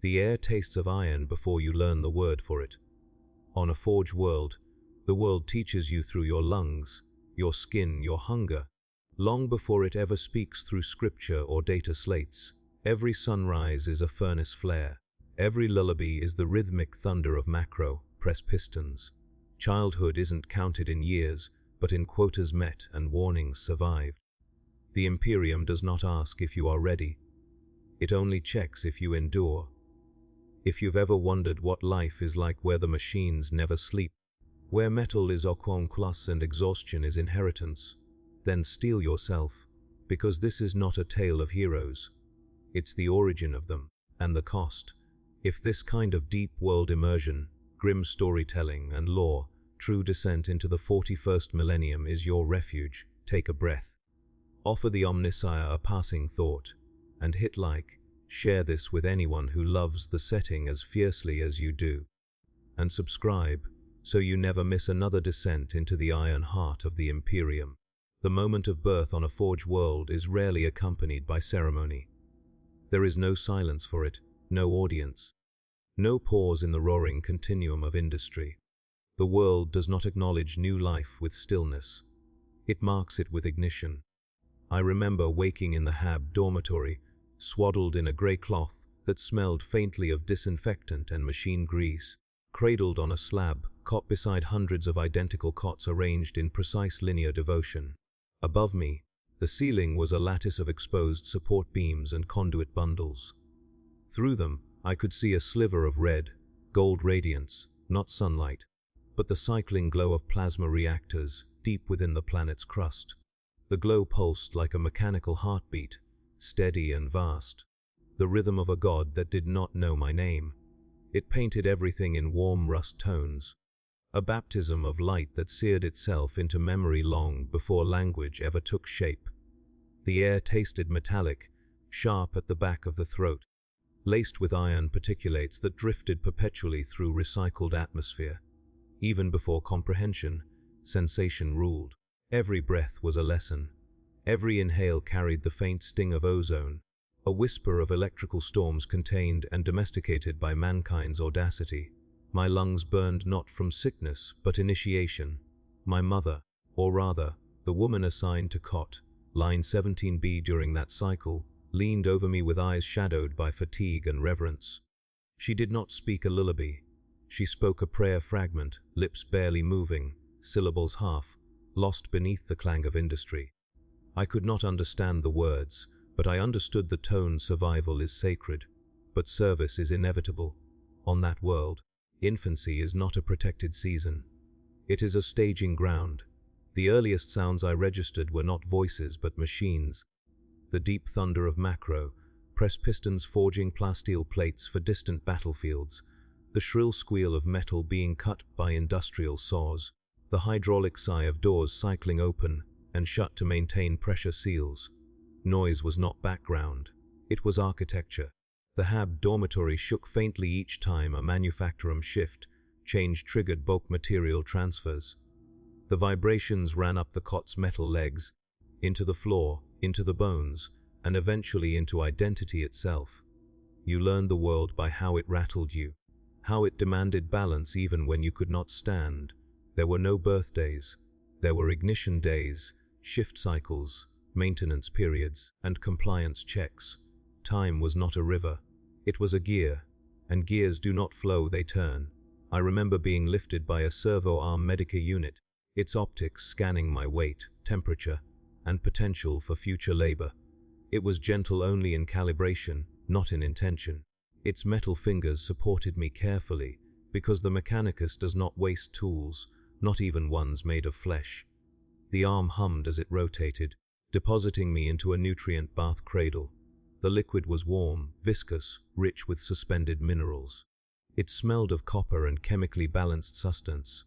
The air tastes of iron before you learn the word for it. On a forge world, the world teaches you through your lungs, your skin, your hunger, long before it ever speaks through scripture or data slates. Every sunrise is a furnace flare. Every lullaby is the rhythmic thunder of macro, press pistons. Childhood isn't counted in years, but in quotas met and warnings survived. The Imperium does not ask if you are ready. It only checks if you endure. If you've ever wondered what life is like where the machines never sleep, where metal is class and exhaustion is inheritance, then steel yourself, because this is not a tale of heroes. It's the origin of them, and the cost. If this kind of deep world immersion, grim storytelling and lore, true descent into the 41st millennium is your refuge, take a breath. Offer the Omnissiah a passing thought, and hit like, share this with anyone who loves the setting as fiercely as you do. And subscribe, so you never miss another descent into the iron heart of the Imperium. The moment of birth on a forge world is rarely accompanied by ceremony. There is no silence for it, no audience, no pause in the roaring continuum of industry. The world does not acknowledge new life with stillness. It marks it with ignition. I remember waking in the Hab dormitory, swaddled in a grey cloth that smelled faintly of disinfectant and machine grease, cradled on a slab, cot beside hundreds of identical cots arranged in precise linear devotion. Above me, the ceiling was a lattice of exposed support beams and conduit bundles. Through them, I could see a sliver of red, gold radiance, not sunlight, but the cycling glow of plasma reactors deep within the planet's crust. The glow pulsed like a mechanical heartbeat, steady and vast, the rhythm of a god that did not know my name. It painted everything in warm rust tones, a baptism of light that seared itself into memory long before language ever took shape. The air tasted metallic, sharp at the back of the throat, laced with iron particulates that drifted perpetually through recycled atmosphere. Even before comprehension, sensation ruled. Every breath was a lesson. Every inhale carried the faint sting of ozone, a whisper of electrical storms contained and domesticated by mankind's audacity. My lungs burned not from sickness, but initiation. My mother, or rather, the woman assigned to cot, line 17B during that cycle, leaned over me with eyes shadowed by fatigue and reverence. She did not speak a lullaby. She spoke a prayer fragment, lips barely moving, syllables half, lost beneath the clang of industry. I could not understand the words, but I understood the tone. Survival is sacred, but service is inevitable. On that world, infancy is not a protected season. It is a staging ground. The earliest sounds I registered were not voices but machines. The deep thunder of macro, press pistons forging plasteel plates for distant battlefields, the shrill squeal of metal being cut by industrial saws, the hydraulic sigh of doors cycling open and shut to maintain pressure seals. Noise was not background, it was architecture. The Hab dormitory shook faintly each time a manufacturum shift change triggered bulk material transfers. The vibrations ran up the cot's metal legs, into the floor, into the bones, and eventually into identity itself. You learned the world by how it rattled you, how it demanded balance even when you could not stand. There were no birthdays. There were ignition days, shift cycles, maintenance periods, and compliance checks. Time was not a river. It was a gear, and gears do not flow, they turn. I remember being lifted by a servo-arm Medica unit, its optics scanning my weight, temperature, and potential for future labor. It was gentle only in calibration, not in intention. Its metal fingers supported me carefully, because the mechanicus does not waste tools, not even ones made of flesh. The arm hummed as it rotated, depositing me into a nutrient bath cradle. The liquid was warm, viscous, rich with suspended minerals. It smelled of copper and chemically balanced sustenance.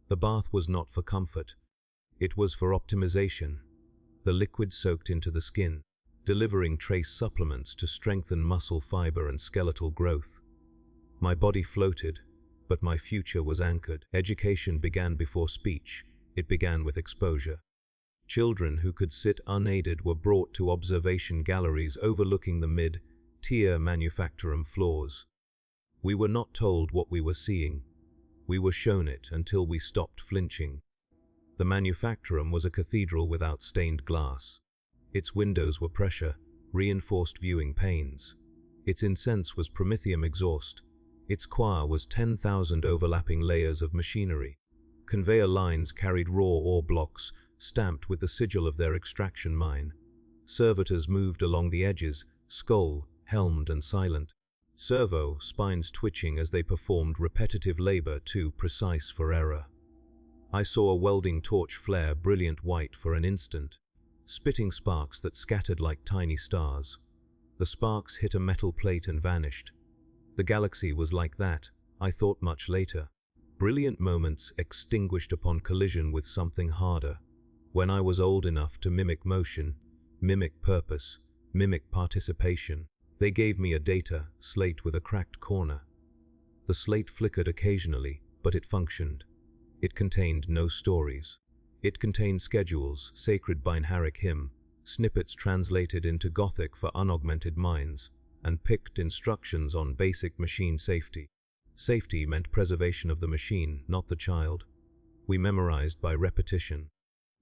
The bath was not for comfort. It was for optimization. The liquid soaked into the skin, delivering trace supplements to strengthen muscle fiber and skeletal growth. My body floated, but my future was anchored. Education began before speech. It began with exposure. Children who could sit unaided were brought to observation galleries overlooking the mid-tier manufacturum floors. We were not told what we were seeing. We were shown it until we stopped flinching. The manufactorum was a cathedral without stained glass. Its windows were pressure-reinforced viewing panes. Its incense was promethium exhaust. Its choir was 10,000 overlapping layers of machinery. Conveyor lines carried raw ore blocks, stamped with the sigil of their extraction mine. Servitors moved along the edges, skull, helmed and silent. Servo, spines twitching as they performed repetitive labor too precise for error. I saw a welding torch flare brilliant white for an instant, spitting sparks that scattered like tiny stars. The sparks hit a metal plate and vanished. The galaxy was like that, I thought much later. Brilliant moments extinguished upon collision with something harder. When I was old enough to mimic motion, mimic purpose, mimic participation, they gave me a data slate with a cracked corner. The slate flickered occasionally, but it functioned. It contained no stories. It contained schedules, sacred binaric hymn, snippets translated into Gothic for unaugmented minds, and picked instructions on basic machine safety. Safety meant preservation of the machine, not the child. We memorized by repetition,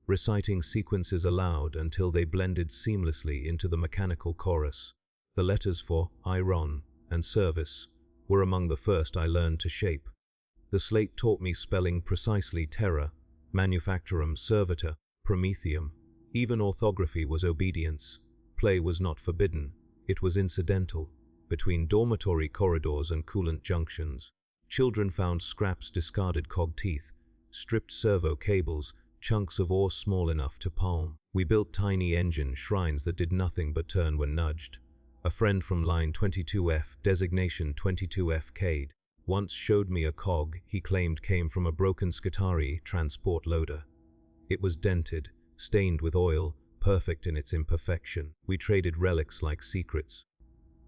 reciting sequences aloud until they blended seamlessly into the mechanical chorus. The letters for iron and service were among the first I learned to shape. The slate taught me spelling precisely terra, manufactorum servitor, promethium. Even orthography was obedience. Play was not forbidden, it was incidental. Between dormitory corridors and coolant junctions, children found scraps, discarded cog teeth, stripped servo cables, chunks of ore small enough to palm. We built tiny engine shrines that did nothing but turn when nudged. A friend from line 22F, designation 22F once showed me a cog he claimed came from a broken Skitarii transport loader. It was dented, stained with oil, perfect in its imperfection. We traded relics like secrets,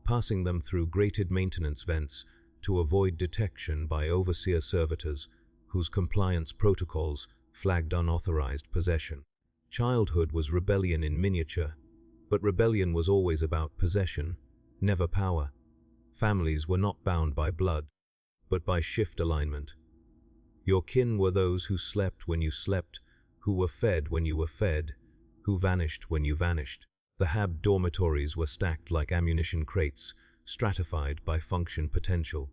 passing them through grated maintenance vents to avoid detection by overseer servitors whose compliance protocols flagged unauthorized possession. Childhood was rebellion in miniature, but rebellion was always about possession, never power. Families were not bound by blood, but by shift alignment. Your kin were those who slept when you slept, who were fed when you were fed, who vanished when you vanished. The HAB dormitories were stacked like ammunition crates, stratified by function potential.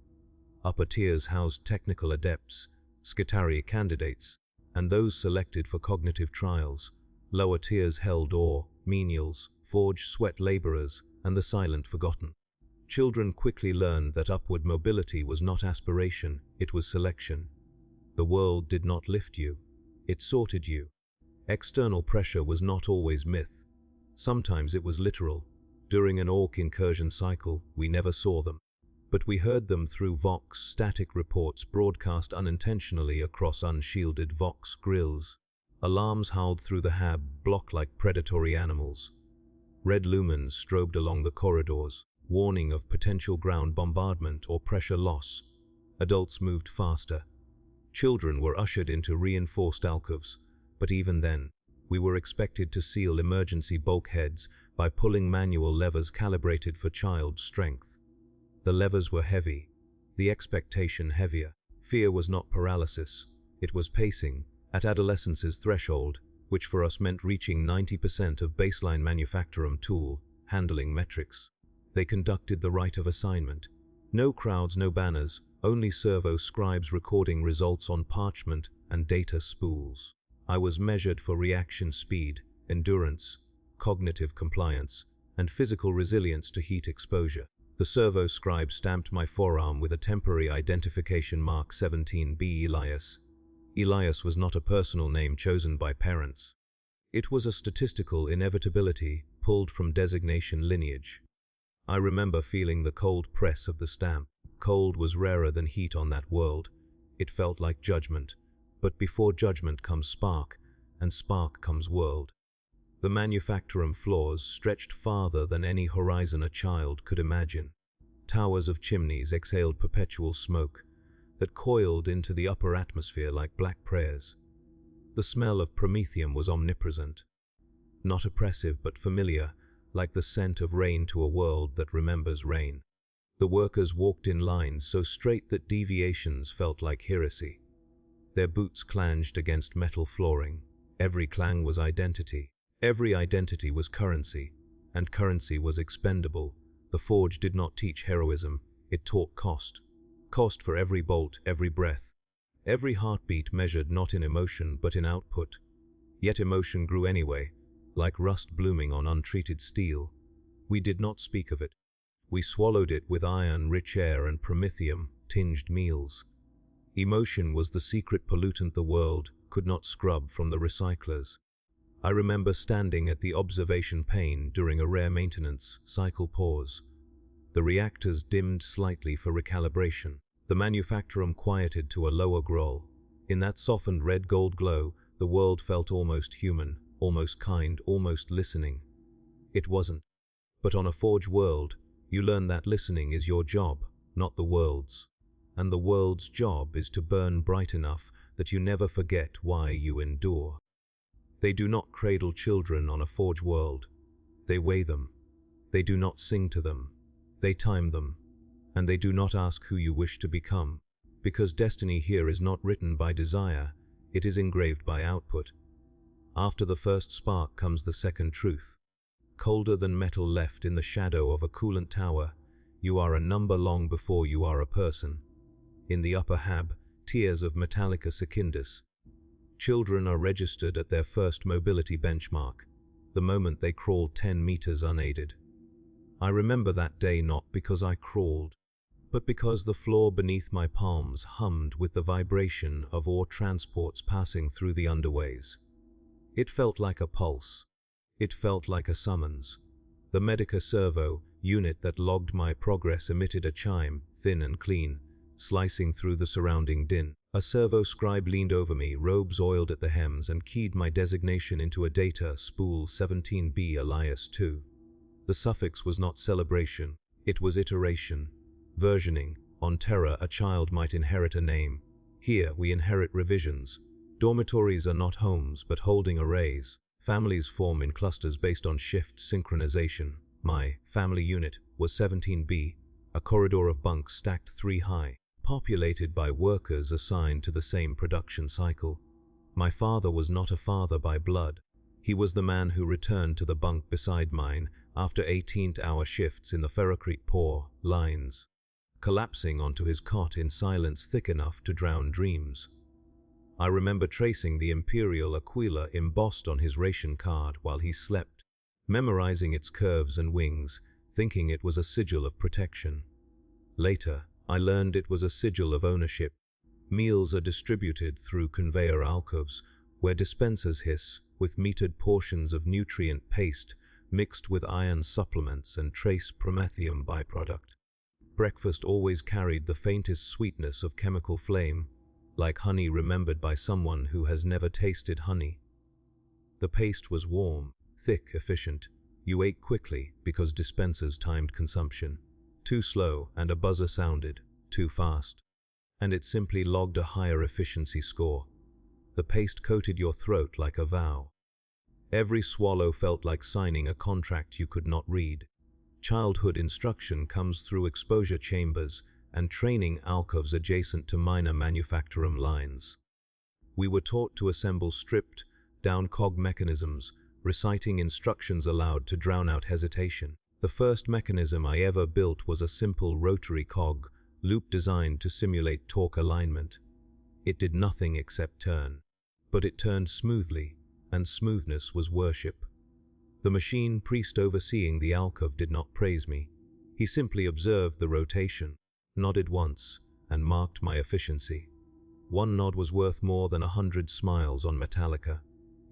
Upper tiers housed technical adepts, Skitarii candidates, and those selected for cognitive trials. Lower tiers held ore, menials, forge sweat laborers, and the silent forgotten. Children quickly learned that upward mobility was not aspiration, it was selection. The world did not lift you, it sorted you. External pressure was not always myth. Sometimes it was literal. During an orc incursion cycle, we never saw them, but we heard them through Vox static reports broadcast unintentionally across unshielded Vox grills. Alarms howled through the HAB block like predatory animals. Red lumens strobed along the corridors, warning of potential ground bombardment or pressure loss. Adults moved faster. Children were ushered into reinforced alcoves, but even then, we were expected to seal emergency bulkheads by pulling manual levers calibrated for child strength. The levers were heavy, the expectation heavier. Fear was not paralysis, it was pacing, at adolescence's threshold, which for us meant reaching 90% of baseline manufactorum tool, handling metrics. They conducted the rite of assignment. No crowds, no banners, only servo scribes recording results on parchment and data spools. I was measured for reaction speed, endurance, cognitive compliance, and physical resilience to heat exposure. The servo scribe stamped my forearm with a temporary identification mark 17B Elias. Elias was not a personal name chosen by parents. It was a statistical inevitability pulled from designation lineage. I remember feeling the cold press of the stamp. Cold was rarer than heat on that world. It felt like judgment. But before judgment comes spark, and spark comes world. The manufactorum floors stretched farther than any horizon a child could imagine. Towers of chimneys exhaled perpetual smoke that coiled into the upper atmosphere like black prayers. The smell of promethium was omnipresent. Not oppressive but familiar, like the scent of rain to a world that remembers rain. The workers walked in lines so straight that deviations felt like heresy. Their boots clanged against metal flooring. Every clang was identity. Every identity was currency, and currency was expendable. The forge did not teach heroism, it taught cost. Cost for every bolt, every breath. Every heartbeat measured not in emotion but in output. Yet emotion grew anyway, like rust blooming on untreated steel. We did not speak of it. We swallowed it with iron, rich air, and promethium-tinged meals. Emotion was the secret pollutant the world could not scrub from the recyclers. I remember standing at the observation pane during a rare maintenance cycle pause. The reactors dimmed slightly for recalibration. The manufacturum quieted to a lower growl. In that softened red-gold glow, the world felt almost human, almost kind, almost listening. It wasn't. But on a forge world, you learn that listening is your job, not the world's. And the world's job is to burn bright enough that you never forget why you endure. They do not cradle children on a forge world. They weigh them. They do not sing to them. They time them. And they do not ask who you wish to become. Because destiny here is not written by desire, it is engraved by output. After the first spark comes the second truth. Colder than metal left in the shadow of a coolant tower, you are a number long before you are a person. In the upper hab, tiers of Metallica secundus. Children are registered at their first mobility benchmark, the moment they crawl 10 meters unaided. I remember that day not because I crawled, but because the floor beneath my palms hummed with the vibration of ore transports passing through the underways. It felt like a pulse. It felt like a summons. The Medica servo unit that logged my progress emitted a chime, thin and clean, slicing through the surrounding din. A servo scribe leaned over me, robes oiled at the hems, and keyed my designation into a data spool 17B alias 2. The suffix was not celebration, it was iteration. Versioning. On Terra, a child might inherit a name. Here, we inherit revisions. Dormitories are not homes, but holding arrays. Families form in clusters based on shift synchronization. My family unit was 17B, a corridor of bunks stacked 3 high, populated by workers assigned to the same production cycle. My father was not a father by blood. He was the man who returned to the bunk beside mine after 18-hour shifts in the ferrocrete poor lines, collapsing onto his cot in silence thick enough to drown dreams. I remember tracing the Imperial Aquila embossed on his ration card while he slept, memorizing its curves and wings, thinking it was a sigil of protection. Later, I learned it was a sigil of ownership. Meals are distributed through conveyor alcoves, where dispensers hiss with metered portions of nutrient paste mixed with iron supplements and trace promethium byproduct. Breakfast always carried the faintest sweetness of chemical flame, like honey remembered by someone who has never tasted honey. The paste was warm, thick, efficient. You ate quickly because dispensers timed consumption. Too slow and a buzzer sounded, too fast. And it simply logged a higher efficiency score. The paste coated your throat like a vow. Every swallow felt like signing a contract you could not read. Childhood instruction comes through exposure chambers and training alcoves adjacent to minor manufacturum lines. We were taught to assemble stripped down cog mechanisms, reciting instructions aloud to drown out hesitation. The first mechanism I ever built was a simple rotary cog, loop designed to simulate torque alignment. It did nothing except turn. But it turned smoothly, and smoothness was worship. The machine priest overseeing the alcove did not praise me. He simply observed the rotation, nodded once, and marked my efficiency. One nod was worth more than 100 smiles on Metallica.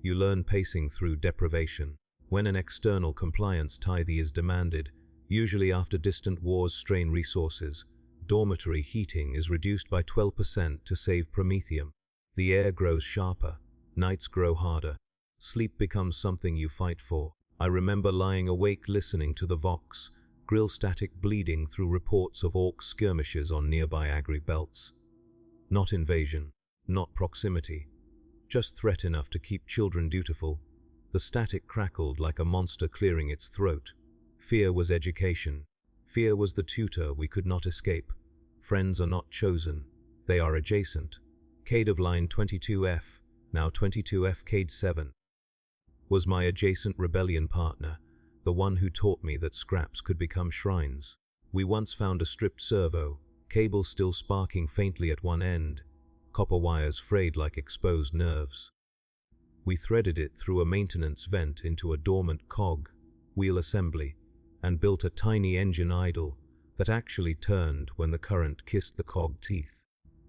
You learn pacing through deprivation. When an external compliance tithe is demanded, usually after distant wars strain resources, dormitory heating is reduced by 12% to save promethium. The air grows sharper, nights grow harder, sleep becomes something you fight for. I remember lying awake listening to the Vox, grill static bleeding through reports of orc skirmishes on nearby agri belts. Not invasion, not proximity, just threat enough to keep children dutiful. The static crackled like a monster clearing its throat. Fear was education. Fear was the tutor we could not escape. Friends are not chosen, they are adjacent. Cade of line 22F, now 22F Cade 7, was my adjacent rebellion partner, the one who taught me that scraps could become shrines. We once found a stripped servo, cable still sparking faintly at one end, copper wires frayed like exposed nerves. We threaded it through a maintenance vent into a dormant cog, wheel assembly, and built a tiny engine idle that actually turned when the current kissed the cog teeth.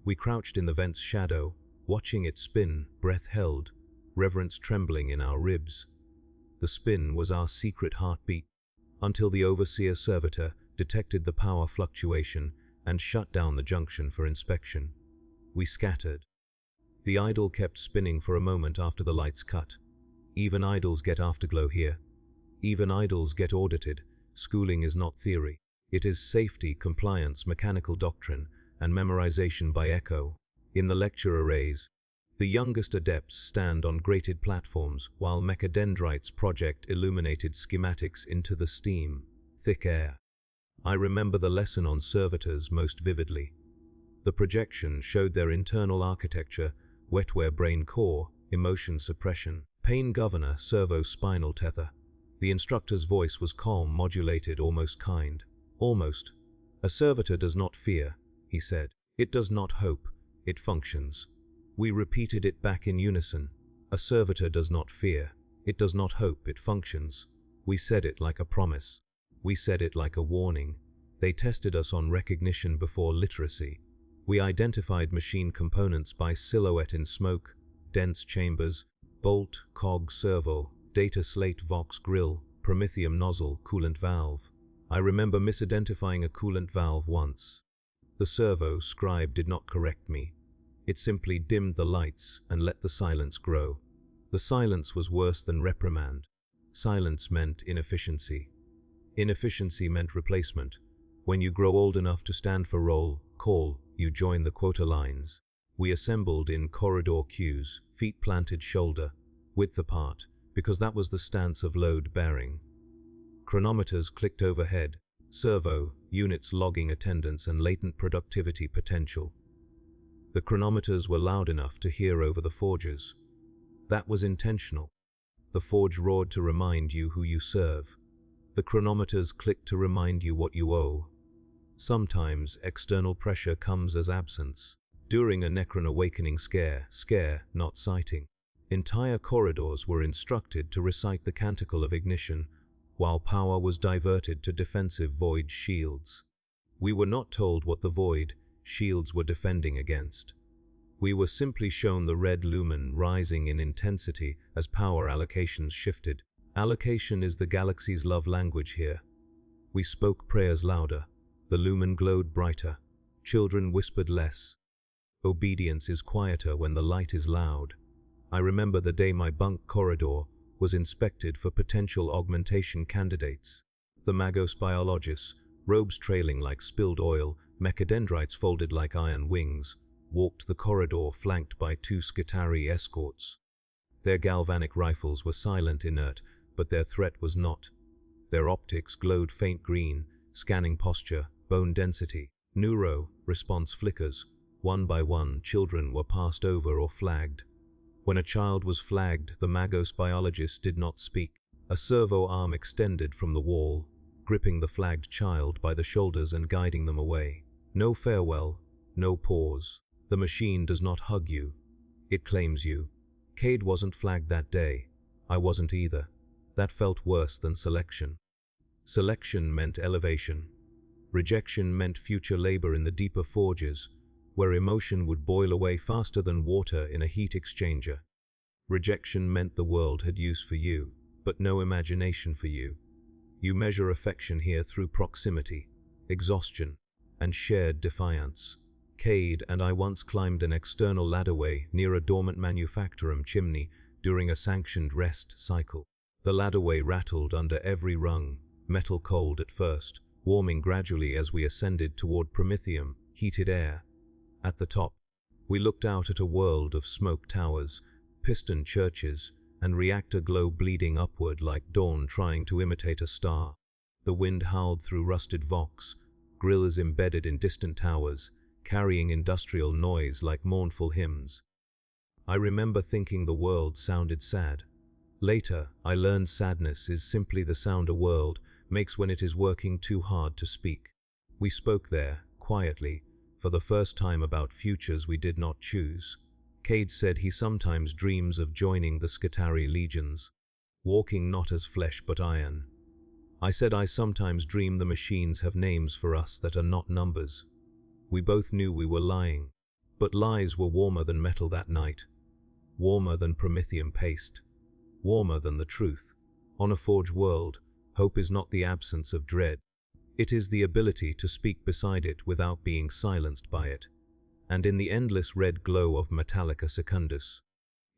We crouched in the vent's shadow, watching it spin, breath held, reverence trembling in our ribs. The spin was our secret heartbeat, until the overseer servitor detected the power fluctuation and shut down the junction for inspection. We scattered. The idol kept spinning for a moment after the lights cut. Even idols get afterglow here. Even idols get audited. Schooling is not theory. It is safety, compliance, mechanical doctrine, and memorization by echo. In the lecture arrays, the youngest adepts stand on grated platforms while mechadendrites project illuminated schematics into the steam, thick air. I remember the lesson on servitors most vividly. The projection showed their internal architecture, wetware brain core, emotion suppression, pain governor, servo-spinal tether. The instructor's voice was calm, modulated, almost kind. Almost. A servitor does not fear, he said. It does not hope, it functions. We repeated it back in unison. A servitor does not fear, it does not hope, it functions. We said it like a promise. We said it like a warning. They tested us on recognition before literacy. We identified machine components by silhouette in smoke, dense chambers, bolt, cog, servo, data slate, vox, grill, promethium nozzle, coolant valve. I remember misidentifying a coolant valve once. The servo scribe did not correct me. It simply dimmed the lights and let the silence grow. The silence was worse than reprimand. Silence meant inefficiency. Inefficiency meant replacement. When you grow old enough to stand for roll, call, you join the quota lines. We assembled in corridor queues, feet planted shoulder, width apart, because that was the stance of load bearing. Chronometers clicked overhead, servo, units logging attendance and latent productivity potential. The chronometers were loud enough to hear over the forges. That was intentional. The forge roared to remind you who you serve. The chronometers clicked to remind you what you owe. Sometimes external pressure comes as absence. During a Necron awakening scare, not sighting. Entire corridors were instructed to recite the canticle of ignition, while power was diverted to defensive void shields. We were not told what the void shields were defending against. We were simply shown the red lumen rising in intensity as power allocations shifted. Allocation is the galaxy's love language here. We spoke prayers louder. The lumen glowed brighter. Children whispered less. Obedience is quieter when the light is loud. I remember the day my bunk corridor was inspected for potential augmentation candidates. The Magos biologists, robes trailing like spilled oil, mechadendrites folded like iron wings, walked the corridor flanked by 2 Skitari escorts. Their galvanic rifles were silent, inert, but their threat was not. Their optics glowed faint green, scanning posture, bone density. Neuro response flickers. One by one, children were passed over or flagged. When a child was flagged, the Magos biologist did not speak. A servo arm extended from the wall, gripping the flagged child by the shoulders and guiding them away. No farewell, no pause. The machine does not hug you. It claims you. Cade wasn't flagged that day. I wasn't either. That felt worse than selection. Selection meant elevation. Rejection meant future labor in the deeper forges, where emotion would boil away faster than water in a heat exchanger. Rejection meant the world had use for you, but no imagination for you. You measure affection here through proximity, exhaustion, and shared defiance. Cade and I once climbed an external ladderway near a dormant manufactorum chimney during a sanctioned rest cycle. The ladderway rattled under every rung, metal cold at first, warming gradually as we ascended toward promethium, heated air. At the top, we looked out at a world of smoke towers, piston churches, and reactor glow bleeding upward like dawn trying to imitate a star. The wind howled through rusted vox, grills embedded in distant towers, carrying industrial noise like mournful hymns. I remember thinking the world sounded sad. Later, I learned sadness is simply the sound a world makes when it is working too hard to speak. We spoke there, quietly, for the first time about futures we did not choose. Cade said he sometimes dreams of joining the Skitarii legions, walking not as flesh but iron. I said I sometimes dream the machines have names for us that are not numbers. We both knew we were lying, but lies were warmer than metal that night, warmer than Promethean paste, warmer than the truth. On a forged world, hope is not the absence of dread. It is the ability to speak beside it without being silenced by it. And in the endless red glow of Metallica Secundus,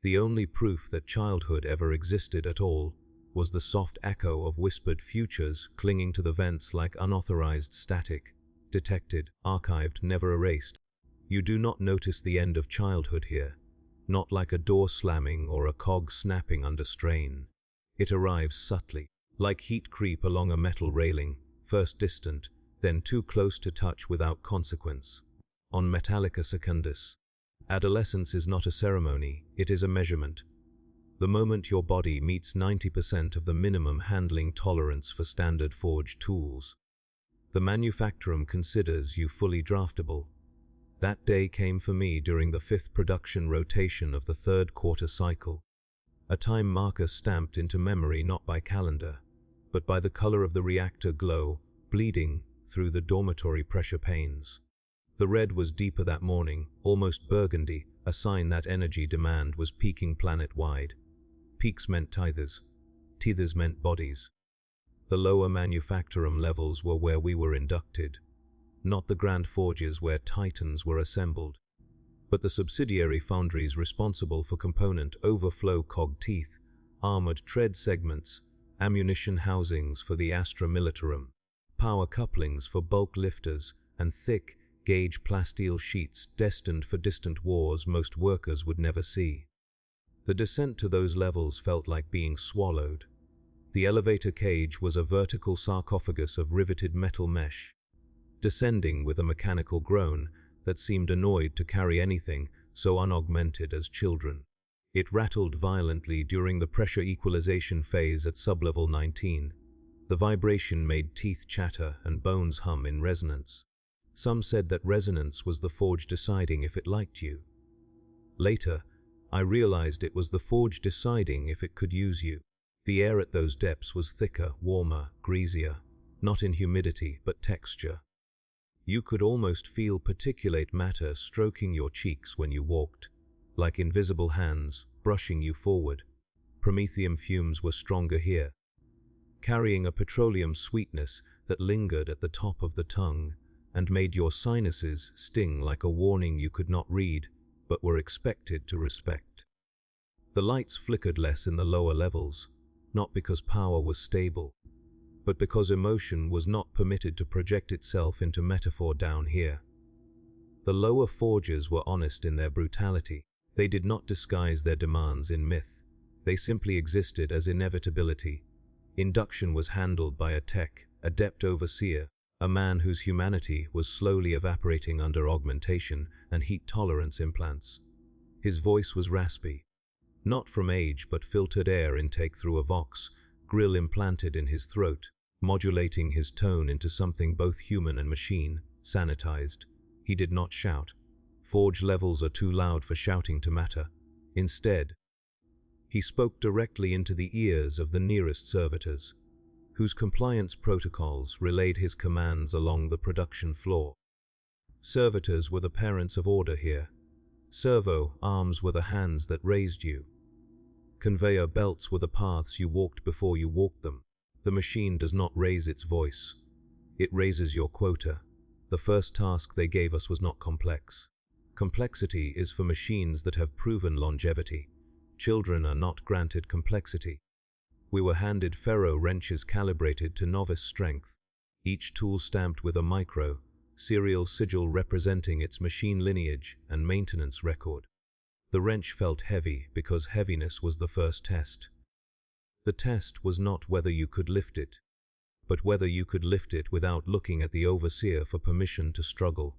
the only proof that childhood ever existed at all was the soft echo of whispered futures clinging to the vents like unauthorized static, detected, archived, never erased. You do not notice the end of childhood here, not like a door slamming or a cog snapping under strain. It arrives subtly, like heat creep along a metal railing, first distant, then too close to touch without consequence. On Metallica Secundus, adolescence is not a ceremony, it is a measurement. The moment your body meets 90% of the minimum handling tolerance for standard forged tools, the manufacturer considers you fully draftable. That day came for me during the 5th production rotation of the 3rd quarter cycle, a time marker stamped into memory not by calendar, but by the color of the reactor glow bleeding through the dormitory pressure panes. The red was deeper that morning, almost burgundy, a sign that energy demand was peaking planet-wide. Peaks meant tethers. Tethers meant bodies. The lower manufacturum levels were where we were inducted, not the grand forges where titans were assembled, but the subsidiary foundries responsible for component overflow cog teeth, armored tread segments, ammunition housings for the Astra Militarum, power couplings for bulk lifters, and thick, gauge plasteel sheets destined for distant wars most workers would never see. The descent to those levels felt like being swallowed. The elevator cage was a vertical sarcophagus of riveted metal mesh, descending with a mechanical groan that seemed annoyed to carry anything so unaugmented as children. It rattled violently during the pressure equalization phase at sublevel 19. The vibration made teeth chatter and bones hum in resonance. Some said that resonance was the forge deciding if it liked you. Later, I realized it was the forge deciding if it could use you. The air at those depths was thicker, warmer, greasier, not in humidity but texture. You could almost feel particulate matter stroking your cheeks when you walked, like invisible hands brushing you forward. Promethean fumes were stronger here, carrying a petroleum sweetness that lingered at the top of the tongue and made your sinuses sting like a warning you could not read but were expected to respect. The lights flickered less in the lower levels, not because power was stable, but because emotion was not permitted to project itself into metaphor down here. The lower forges were honest in their brutality. They did not disguise their demands in myth. They simply existed as inevitability. Induction was handled by a tech, adept overseer, a man whose humanity was slowly evaporating under augmentation and heat tolerance implants. His voice was raspy, not from age but filtered air intake through a vox, grill implanted in his throat, modulating his tone into something both human and machine, sanitized. He did not shout. Forge levels are too loud for shouting to matter. Instead, he spoke directly into the ears of the nearest servitors, whose compliance protocols relayed his commands along the production floor. Servitors were the parents of order here. Servo arms were the hands that raised you. Conveyor belts were the paths you walked before you walked them. The machine does not raise its voice. It raises your quota. The first task they gave us was not complex. Complexity is for machines that have proven longevity. Children are not granted complexity. We were handed ferro wrenches calibrated to novice strength, each tool stamped with a micro, serial sigil representing its machine lineage and maintenance record. The wrench felt heavy because heaviness was the first test. The test was not whether you could lift it. but whether you could lift it without looking at the overseer for permission to struggle.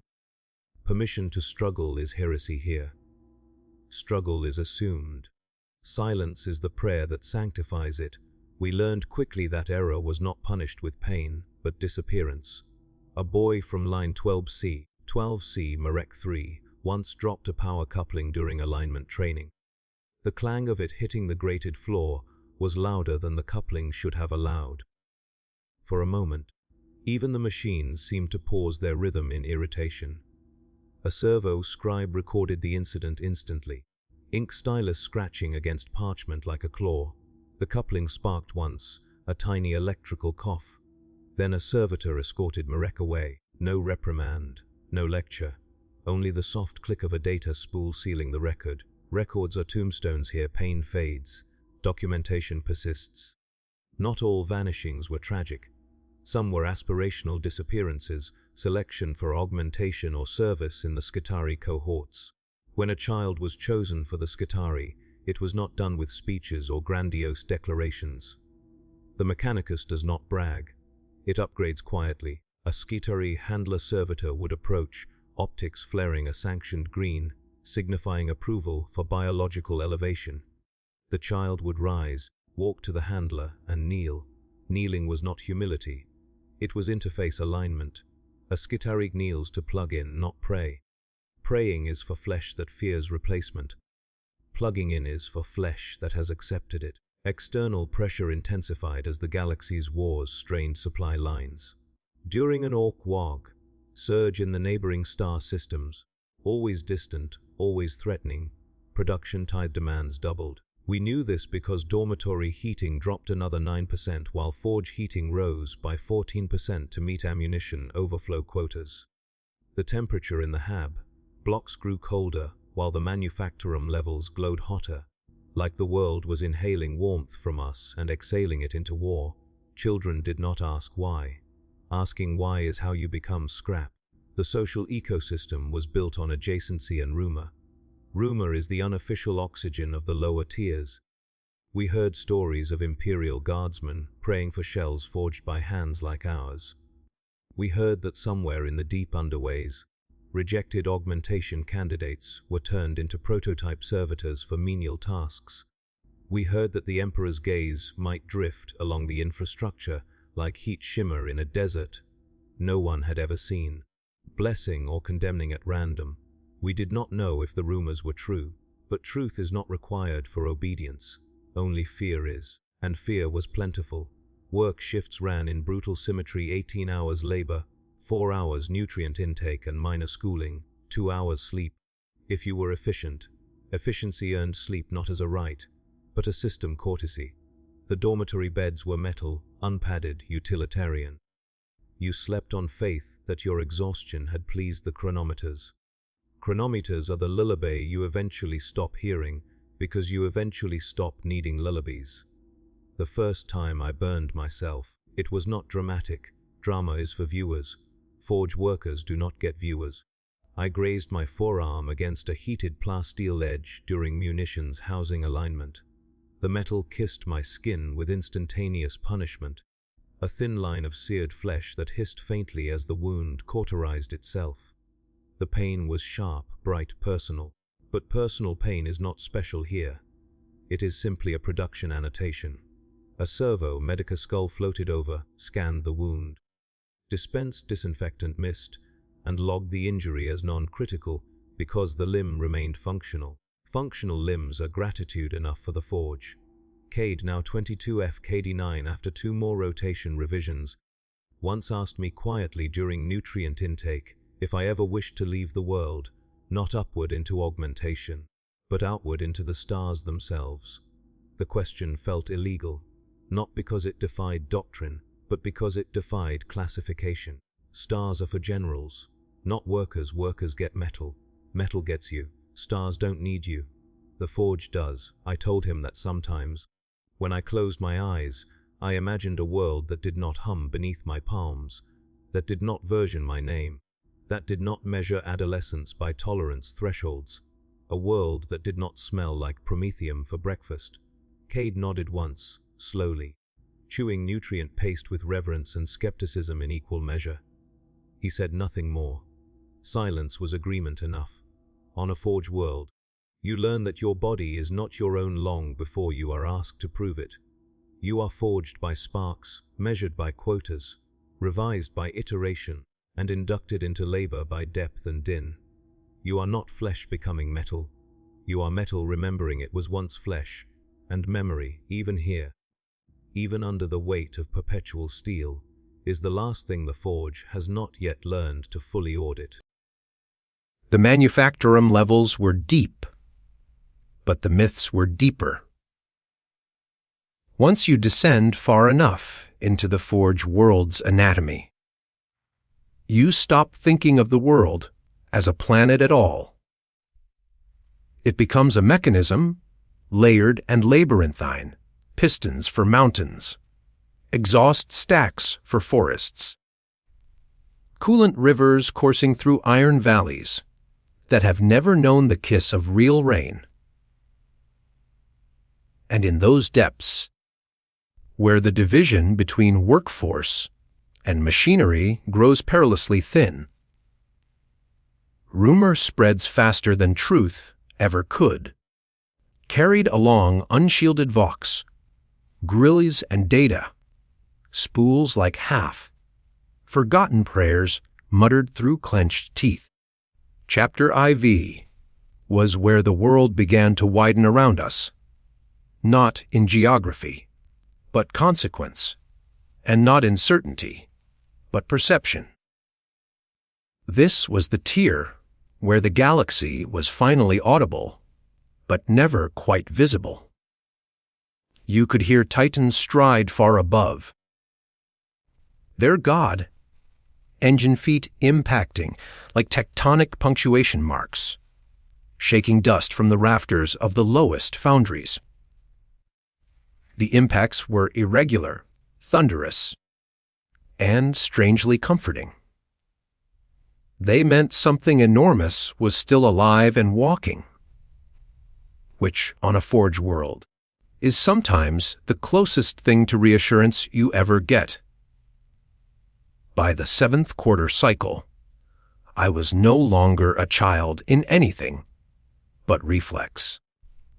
Permission to struggle is heresy here. Struggle is assumed. Silence is the prayer that sanctifies it. We learned quickly that error was not punished with pain, but disappearance. A boy from line 12C, Marek 3, once dropped a power coupling during alignment training. The clang of it hitting the grated floor was louder than the coupling should have allowed. For a moment, even the machines seemed to pause their rhythm in irritation. A servo scribe recorded the incident instantly, ink stylus scratching against parchment like a claw. The coupling sparked once, a tiny electrical cough. Then a servitor escorted Marek away. No reprimand, no lecture, only the soft click of a data spool sealing the record. Records are tombstones here. Pain fades, documentation persists. Not all vanishings were tragic. Some were aspirational disappearances, selection for augmentation or service in the Skitarii cohorts. When a child was chosen for the Skitarii, it was not done with speeches or grandiose declarations. The Mechanicus does not brag. It upgrades quietly. A Skitarii handler servitor would approach, optics flaring a sanctioned green, signifying approval for biological elevation. The child would rise, walk to the handler, and kneel. Kneeling was not humility. It was interface alignment. A Skitarii kneels to plug in, not pray. Praying is for flesh that fears replacement. Plugging in is for flesh that has accepted it. External pressure intensified as the galaxy's wars strained supply lines. During an Orc-Wog surge in the neighboring star systems, always distant, always threatening, production tide demands doubled. We knew this because dormitory heating dropped another 9% while forge heating rose by 14% to meet ammunition overflow quotas. The temperature in the hab blocks grew colder while the manufactorum levels glowed hotter, like the world was inhaling warmth from us and exhaling it into war. Children did not ask why. Asking why is how you become scrap. The social ecosystem was built on adjacency and rumor. Rumor is the unofficial oxygen of the lower tiers. We heard stories of Imperial guardsmen praying for shells forged by hands like ours. We heard that somewhere in the deep underways, rejected augmentation candidates were turned into prototype servitors for menial tasks. We heard that the Emperor's gaze might drift along the infrastructure like heat shimmer in a desert no one had ever seen, blessing or condemning at random. We did not know if the rumors were true, but truth is not required for obedience. Only fear is, and fear was plentiful. Work shifts ran in brutal symmetry: 18 hours labor, 4 hours nutrient intake and minor schooling, 2 hours sleep. If you were efficient, efficiency earned sleep not as a right, but a system courtesy. The dormitory beds were metal, unpadded, utilitarian. You slept on faith that your exhaustion had pleased the chronometers. Chronometers are the lullaby you eventually stop hearing because you eventually stop needing lullabies. The first time I burned myself, it was not dramatic. Drama is for viewers. Forge workers do not get viewers. I grazed my forearm against a heated plasteel edge during munitions housing alignment. The metal kissed my skin with instantaneous punishment, a thin line of seared flesh that hissed faintly as the wound cauterized itself. The pain was sharp, bright, personal. But personal pain is not special here. It is simply a production annotation. A servo medica skull floated over, scanned the wound, dispensed disinfectant mist, and logged the injury as non-critical because the limb remained functional. Functional limbs are gratitude enough for the forge. Cade, now 22F KD9 after 2 more rotation revisions, once asked me quietly during nutrient intake if I ever wished to leave the world, not upward into augmentation, but outward into the stars themselves. The question felt illegal, not because it defied doctrine, but because it defied classification. Stars are for generals, not workers. Workers get metal. Metal gets you. Stars don't need you. The forge does. I told him that sometimes, when I closed my eyes, I imagined a world that did not hum beneath my palms, that did not version my name, that did not measure adolescence by tolerance thresholds, a world that did not smell like promethium for breakfast. Cade nodded once, slowly. chewing nutrient paste with reverence and skepticism in equal measure. He said nothing more. Silence was agreement enough. On a forge world, you learn that your body is not your own long before you are asked to prove it. You are forged by sparks, measured by quotas, revised by iteration, and inducted into labor by depth and din. You are not flesh becoming metal. You are metal remembering it was once flesh, and memory, even here, even under the weight of perpetual steel, is the last thing the forge has not yet learned to fully audit. The manufactorum levels were deep, but the myths were deeper. Once you descend far enough into the forge world's anatomy, you stop thinking of the world as a planet at all. It becomes a mechanism, layered and labyrinthine, pistons for mountains, exhaust stacks for forests, coolant rivers coursing through iron valleys that have never known the kiss of real rain. And in those depths, where the division between workforce and machinery grows perilously thin, rumor spreads faster than truth ever could, carried along unshielded vox, grilles and data, spools like half, forgotten prayers muttered through clenched teeth. Chapter IV was where the world began to widen around us, not in geography, but consequence, and not in certainty, but perception. This was the tier where the galaxy was finally audible, but never quite visible. You could hear Titans stride far above. Their god, engine feet impacting like tectonic punctuation marks, shaking dust from the rafters of the lowest foundries. The impacts were irregular, thunderous, and strangely comforting. They meant something enormous was still alive and walking, which, on a forge world, is sometimes the closest thing to reassurance you ever get. By the 7th quarter cycle, I was no longer a child in anything but reflex.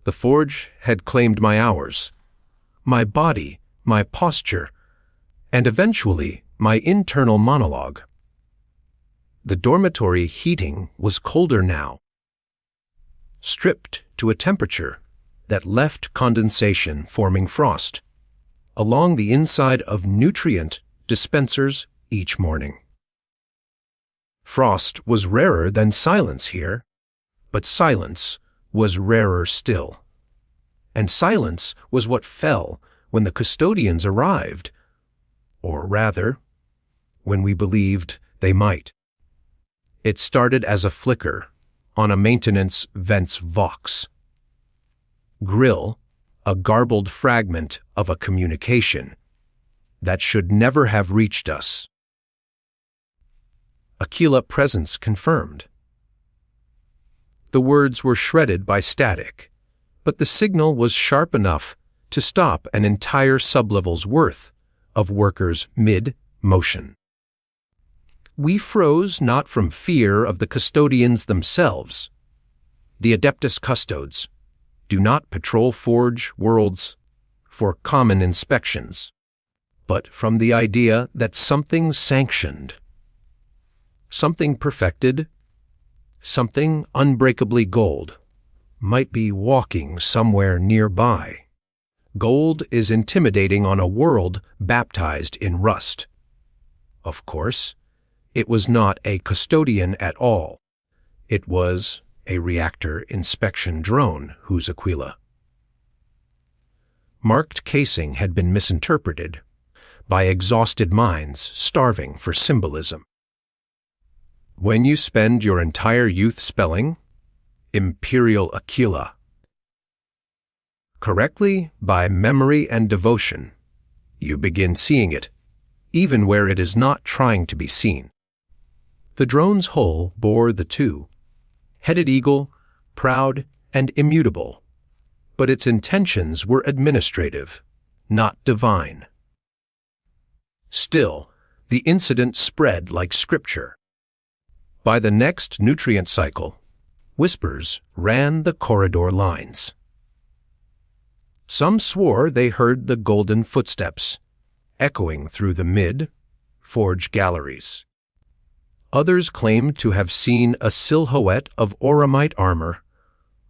The forge had claimed my hours, my body, my posture, and eventually my internal monologue. The dormitory heating was colder now, stripped to a temperature that left condensation forming frost along the inside of nutrient dispensers each morning. Frost was rarer than silence here, but silence was rarer still. And silence was what fell when the custodians arrived, or rather, when we believed they might. It started as a flicker on a maintenance vent's vox. Grill, a garbled fragment of a communication that should never have reached us. Aquila presence confirmed. The words were shredded by static, but the signal was sharp enough to stop an entire sublevel's worth of workers mid-motion. We froze not from fear of the custodians themselves. The Adeptus Custodes do not patrol forge worlds for common inspections, but from the idea that something sanctioned, something perfected, something unbreakably gold, might be walking somewhere nearby. Gold is intimidating on a world baptized in rust. Of course, it was not a custodian at all. It was a reactor inspection drone whose Aquila. Marked casing had been misinterpreted by exhausted minds starving for symbolism. When you spend your entire youth spelling Imperial Aquila correctly by memory and devotion, you begin seeing it, even where it is not trying to be seen. The drone's hull bore the two, headed eagle, proud and immutable, but its intentions were administrative, not divine. Still, the incident spread like scripture. By the next nutrient cycle, whispers ran the corridor lines. Some swore they heard the golden footsteps echoing through the mid-forge galleries. Others claimed to have seen a silhouette of auramite armor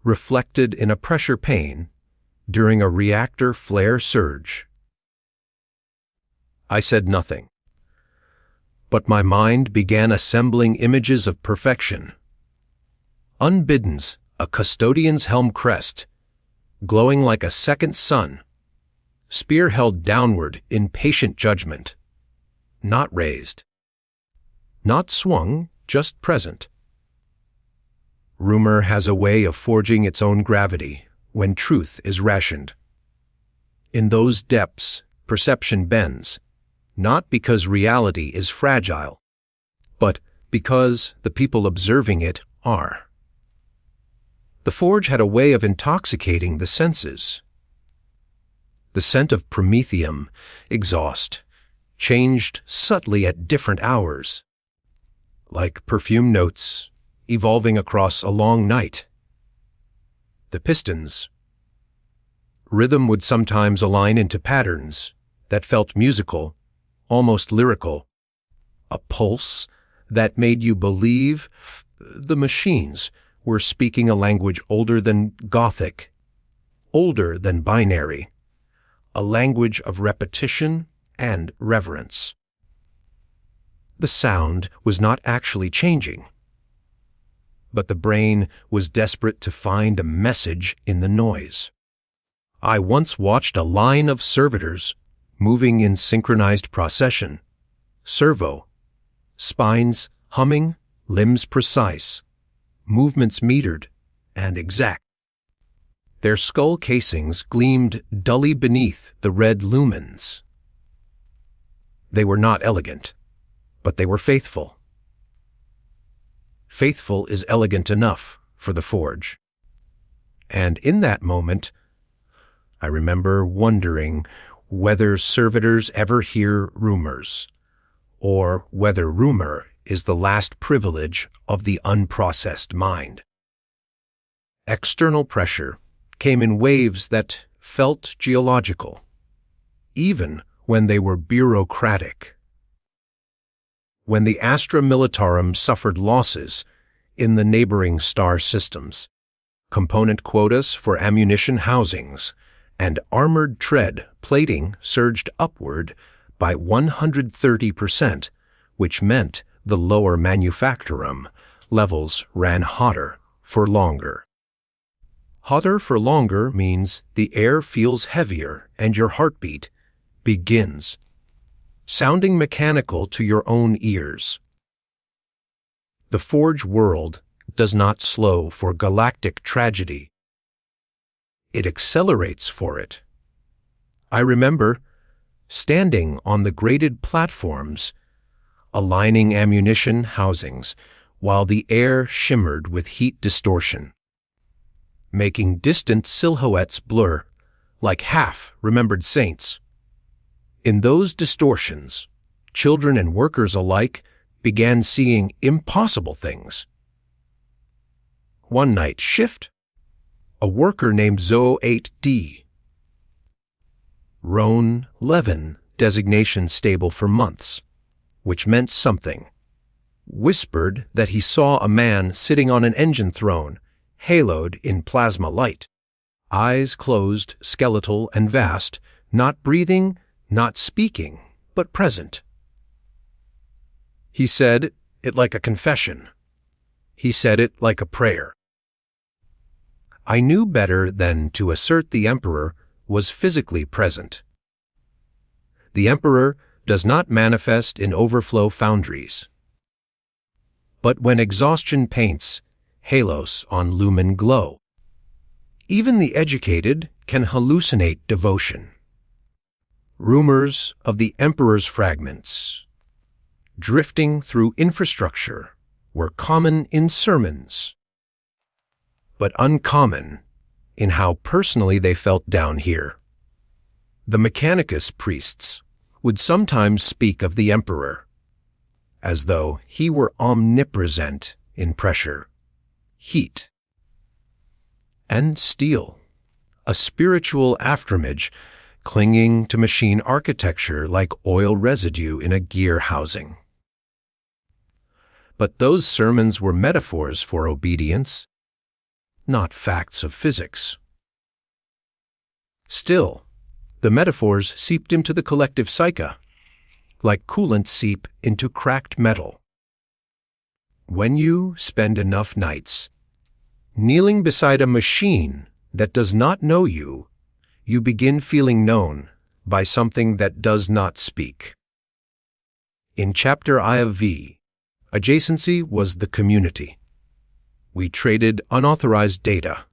reflected in a pressure pane during a reactor flare surge. I said nothing, but my mind began assembling images of perfection. Unbidden's a custodian's helm crest, glowing like a second sun, spear held downward in patient judgment, not raised, not swung, just present. Rumor has a way of forging its own gravity when truth is rationed. In those depths, perception bends, not because reality is fragile, but because the people observing it are. The forge had a way of intoxicating the senses. The scent of promethium, exhaust, changed subtly at different hours, like perfume notes evolving across a long night. The pistons. Rhythm would sometimes align into patterns that felt musical, almost lyrical. A pulse that made you believe the machines were speaking a language older than Gothic, older than binary, a language of repetition and reverence. The sound was not actually changing, but the brain was desperate to find a message in the noise. I once watched a line of servitors moving in synchronized procession, servo, spines humming, limbs precise, movements metered and exact. Their skull casings gleamed dully beneath the red lumens. They were not elegant, but they were faithful. Faithful is elegant enough for the forge. And in that moment, I remember wondering whether servitors ever hear rumors, or whether rumor is the last privilege of the unprocessed mind. External pressure came in waves that felt geological, even when they were bureaucratic. When the Astra Militarum suffered losses in the neighboring star systems, component quotas for ammunition housings and armored tread plating surged upward by 130%, which meant the lower manufactorum levels ran hotter for longer. Hotter for longer means the air feels heavier and your heartbeat begins, sounding mechanical to your own ears. The forge world does not slow for galactic tragedy. It accelerates for it. I remember standing on the graded platforms, aligning ammunition housings while the air shimmered with heat distortion, making distant silhouettes blur like half-remembered saints. In those distortions, children and workers alike began seeing impossible things. One night shift, a worker named Zo8D, Roan Levin designation stable for months, which meant something, whispered that he saw a man sitting on an engine throne, haloed in plasma light, eyes closed, skeletal and vast, not breathing, not speaking, but present. He said it like a confession. He said it like a prayer. I knew better than to assert the Emperor was physically present. The Emperor does not manifest in overflow foundries. But when exhaustion paints halos on lumen glow, even the educated can hallucinate devotion. Rumors of the Emperor's fragments, drifting through infrastructure, were common in sermons, but uncommon in how personally they felt down here. The Mechanicus priests, would sometimes speak of the Emperor, as though he were omnipresent in pressure, heat, and steel, a spiritual afterimage clinging to machine architecture like oil residue in a gear housing. But those sermons were metaphors for obedience, not facts of physics. Still, the metaphors seeped into the collective psyche, like coolant seep into cracked metal. When you spend enough nights kneeling beside a machine that does not know you, you begin feeling known by something that does not speak. In Chapter I of V, adjacency was the community. We traded unauthorized data,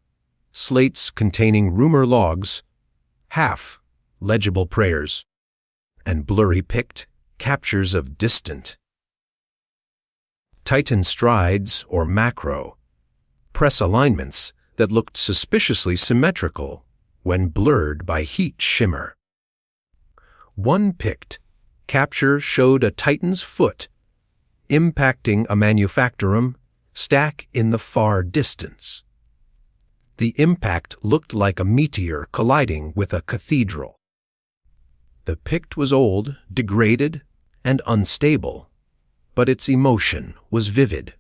slates containing rumor logs, half-legible prayers, and blurry-picked captures of distant Titan strides or macro, press alignments that looked suspiciously symmetrical when blurred by heat shimmer. One picked capture showed a Titan's foot impacting a manufactorum stack in the far distance. The impact looked like a meteor colliding with a cathedral. The pict was old, degraded, and unstable, but its emotion was vivid.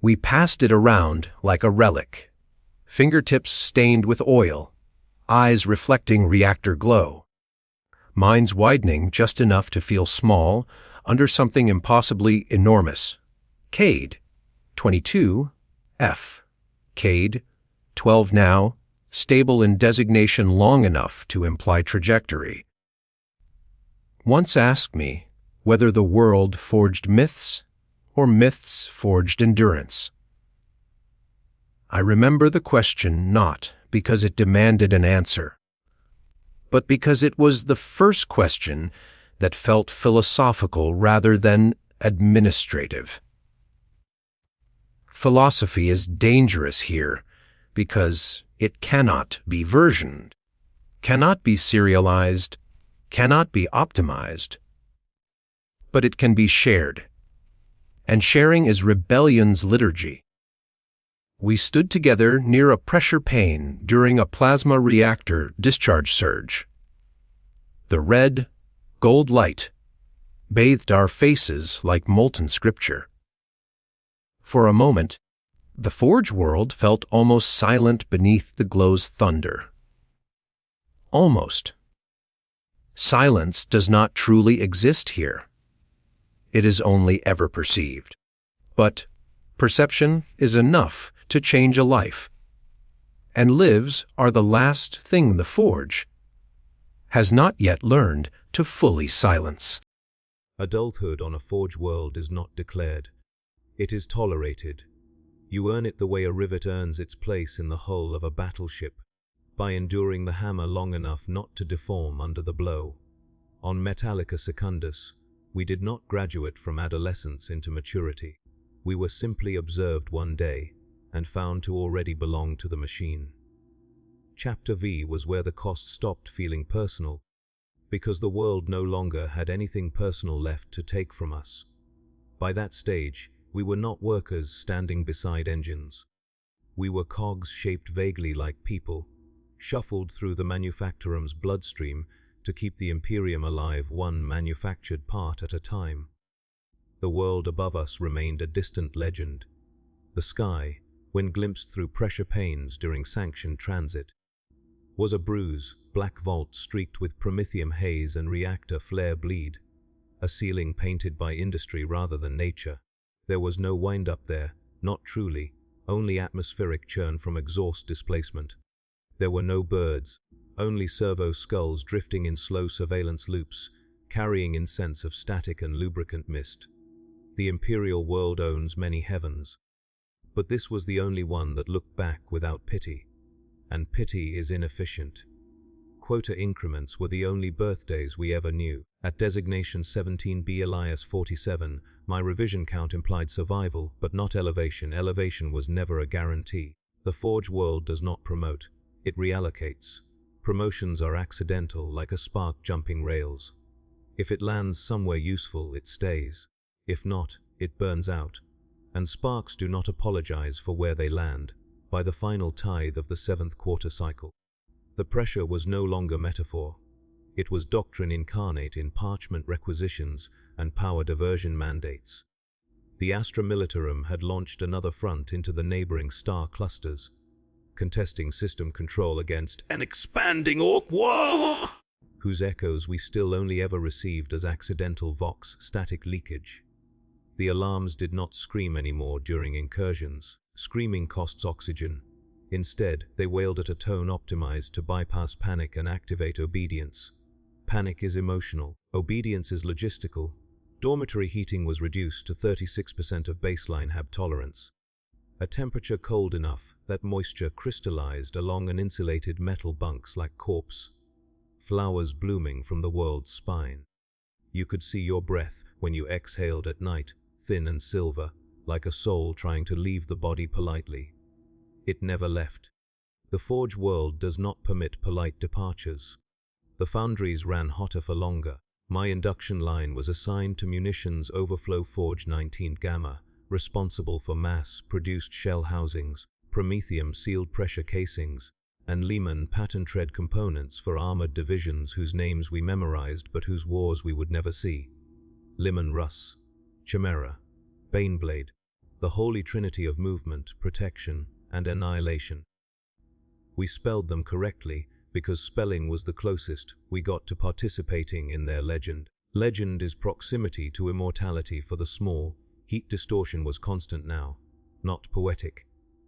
We passed it around like a relic, fingertips stained with oil, eyes reflecting reactor glow, minds widening just enough to feel small under something impossibly enormous. Cade, 22, F. Cade, 12 now, stable in designation long enough to imply trajectory. Once asked me whether the world forged myths or myths forged endurance. I remember the question not because it demanded an answer, but because it was the first question that felt philosophical rather than administrative. Philosophy is dangerous here because it cannot be versioned, cannot be serialized, cannot be optimized. But it can be shared, and sharing is rebellion's liturgy. We stood together near a pressure pane during a plasma reactor discharge surge. The red, gold light bathed our faces like molten scripture. For a moment, the forge world felt almost silent beneath the glow's thunder. Almost. Silence does not truly exist here. It is only ever perceived. But perception is enough to change a life. And lives are the last thing the forge has not yet learned to fully silence. Adulthood on a forge world is not declared. It is tolerated. You earn it the way a rivet earns its place in the hull of a battleship, by enduring the hammer long enough not to deform under the blow. On Metallica Secundus, we did not graduate from adolescence into maturity. We were simply observed one day and found to already belong to the machine. Chapter V was where the cost stopped feeling personal, because the world no longer had anything personal left to take from us. By that stage, we were not workers standing beside engines. We were cogs shaped vaguely like people, shuffled through the manufactorum's bloodstream to keep the Imperium alive one manufactured part at a time. The world above us remained a distant legend. The sky, when glimpsed through pressure panes during sanctioned transit, was a bruise, black vault streaked with promethium haze and reactor flare bleed, a ceiling painted by industry rather than nature. There was no wind-up there, not truly, only atmospheric churn from exhaust displacement. There were no birds, only servo skulls drifting in slow surveillance loops, carrying incense of static and lubricant mist. The imperial world owns many heavens, but this was the only one that looked back without pity, and pity is inefficient. Quota increments were the only birthdays we ever knew. At designation 17B Elias 47, my revision count implied survival, but not elevation. Elevation was never a guarantee. The forge world does not promote, it reallocates. Promotions are accidental, like a spark jumping rails. If it lands somewhere useful, it stays. If not, it burns out. And sparks do not apologize for where they land. By the final tithe of the 7th quarter cycle, the pressure was no longer metaphor. It was doctrine incarnate in parchment requisitions and power diversion mandates. The Astra Militarum had launched another front into the neighboring star clusters, contesting system control against an expanding Orc war, whose echoes we still only ever received as accidental Vox static leakage. The alarms did not scream anymore during incursions. Screaming costs oxygen. Instead, they wailed at a tone optimized to bypass panic and activate obedience. Panic is emotional. Obedience is logistical. Dormitory heating was reduced to 36% of baseline HAB tolerance. A temperature cold enough that moisture crystallized along an insulated metal bunks like corpse. Flowers blooming from the world's spine. You could see your breath when you exhaled at night, thin and silver, like a soul trying to leave the body politely. It never left. The Forge world does not permit polite departures. The foundries ran hotter for longer. My induction line was assigned to munitions overflow Forge 19 Gamma, responsible for mass-produced shell housings, Promethium sealed pressure casings, and Lehman pattern tread components for armored divisions whose names we memorized but whose wars we would never see. Liman Russ, Chimera, Baneblade, the holy trinity of movement, protection, and annihilation. We spelled them correctly because spelling was the closest we got to participating in their legend. Legend is proximity to immortality for the small. Heat distortion was constant now, not poetic,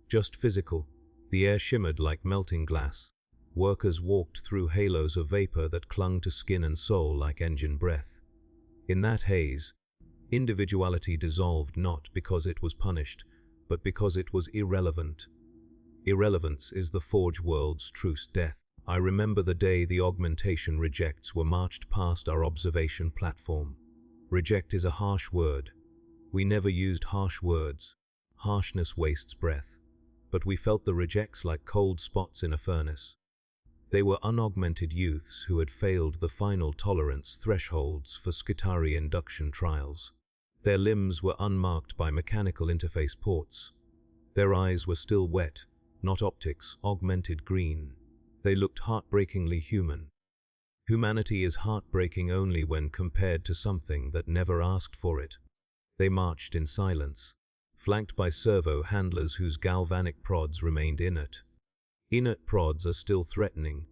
just physical. The air shimmered like melting glass. Workers walked through halos of vapor that clung to skin and soul like engine breath. In that haze, individuality dissolved not because it was punished, but because it was irrelevant. Irrelevance is the Forge world's truce death. I remember the day the augmentation rejects were marched past our observation platform. Reject is a harsh word. We never used harsh words. Harshness wastes breath. But we felt the rejects like cold spots in a furnace. They were unaugmented youths who had failed the final tolerance thresholds for Skitarii induction trials. Their limbs were unmarked by mechanical interface ports. Their eyes were still wet, not optics, augmented green. They looked heartbreakingly human. Humanity is heartbreaking only when compared to something that never asked for it. They marched in silence, flanked by servo handlers whose galvanic prods remained inert. Inert prods are still threatening.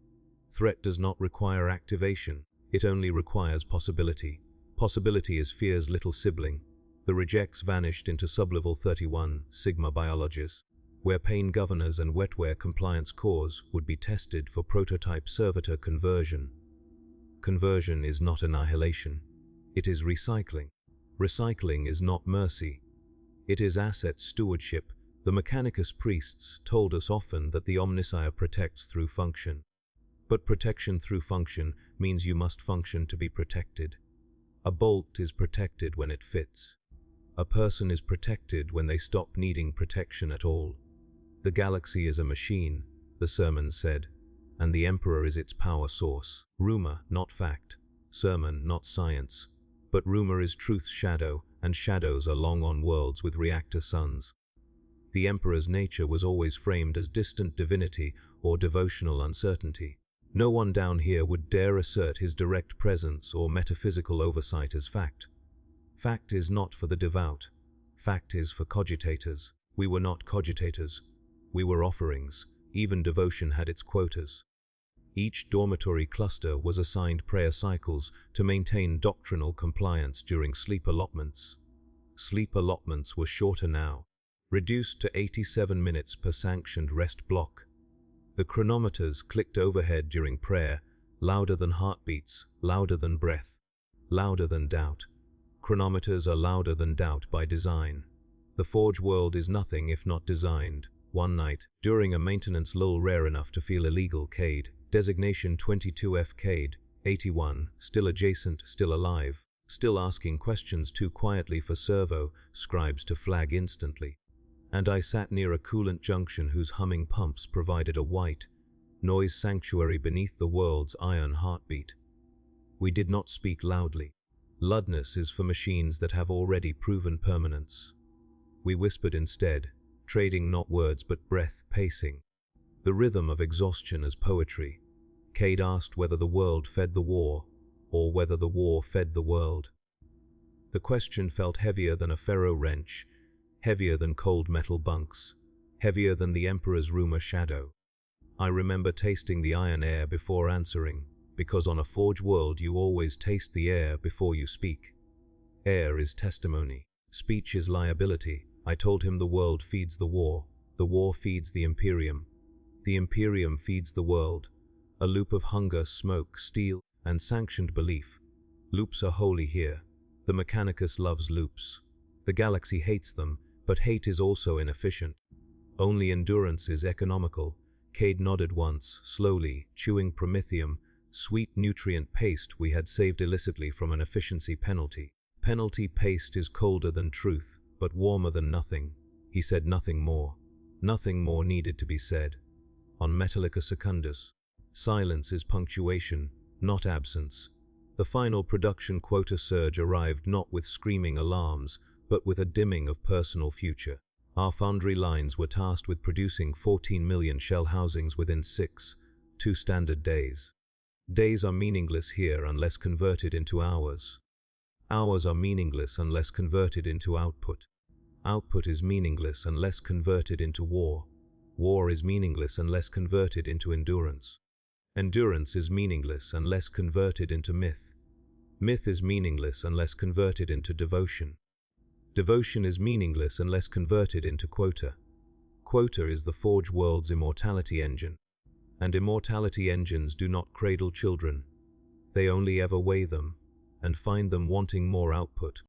Threat does not require activation, it only requires possibility. Possibility is fear's little sibling. The rejects vanished into sublevel 31 Sigma biologies, where pain governors and wetware compliance cores would be tested for prototype servitor conversion. Conversion is not annihilation. It is recycling. Recycling is not mercy. It is asset stewardship. The Mechanicus priests told us often that the Omnissiah protects through function. But protection through function means you must function to be protected. A bolt is protected when it fits. A person is protected when they stop needing protection at all. The galaxy is a machine, the sermon said, and the Emperor is its power source. Rumor, not fact. Sermon, not science. But rumor is truth's shadow, and shadows are long on worlds with reactor suns. The Emperor's nature was always framed as distant divinity or devotional uncertainty. No one down here would dare assert his direct presence or metaphysical oversight as fact. Fact is not for the devout. Fact is for cogitators. We were not cogitators. We were offerings. Even devotion had its quotas. Each dormitory cluster was assigned prayer cycles to maintain doctrinal compliance during sleep allotments. Sleep allotments were shorter now, reduced to 87 minutes per sanctioned rest block. The chronometers clicked overhead during prayer, louder than heartbeats, louder than breath, louder than doubt. Chronometers are louder than doubt by design. The Forge world is nothing if not designed. One night, during a maintenance lull rare enough to feel illegal, Cade, designation 22F Cade, 81, still adjacent, still alive, still asking questions too quietly for servo scribes to flag instantly. And I sat near a coolant junction whose humming pumps provided a white noise sanctuary beneath the world's iron heartbeat. We did not speak loudly. Loudness is for machines that have already proven permanence. We whispered instead, trading not words but breath, pacing. The rhythm of exhaustion as poetry. Cade asked whether the world fed the war, or whether the war fed the world. The question felt heavier than a ferro wrench, heavier than cold metal bunks, heavier than the Emperor's rumor shadow. I remember tasting the iron air before answering, because on a forge world you always taste the air before you speak. Air is testimony. Speech is liability. I told him the world feeds the war feeds the Imperium. The Imperium feeds the world. A loop of hunger, smoke, steel, and sanctioned belief. Loops are holy here. The Mechanicus loves loops. The galaxy hates them, but hate is also inefficient. Only endurance is economical. Cade nodded once, slowly, chewing promethium, sweet nutrient paste we had saved illicitly from an efficiency penalty. Penalty paste is colder than truth, but warmer than nothing. He said nothing more. Nothing more needed to be said. On Metallica Secundus. Silence is punctuation, not absence. The final production quota surge arrived not with screaming alarms, but with a dimming of personal future. Our foundry lines were tasked with producing 14 million shell housings within 2 standard days. Days are meaningless here unless converted into hours. Hours are meaningless unless converted into output. Output is meaningless unless converted into war. War is meaningless unless converted into endurance. Endurance is meaningless unless converted into myth. Myth is meaningless unless converted into devotion. Devotion is meaningless unless converted into quota. Quota is the forge world's immortality engine. And immortality engines do not cradle children. They only ever weigh them, and find them wanting more output.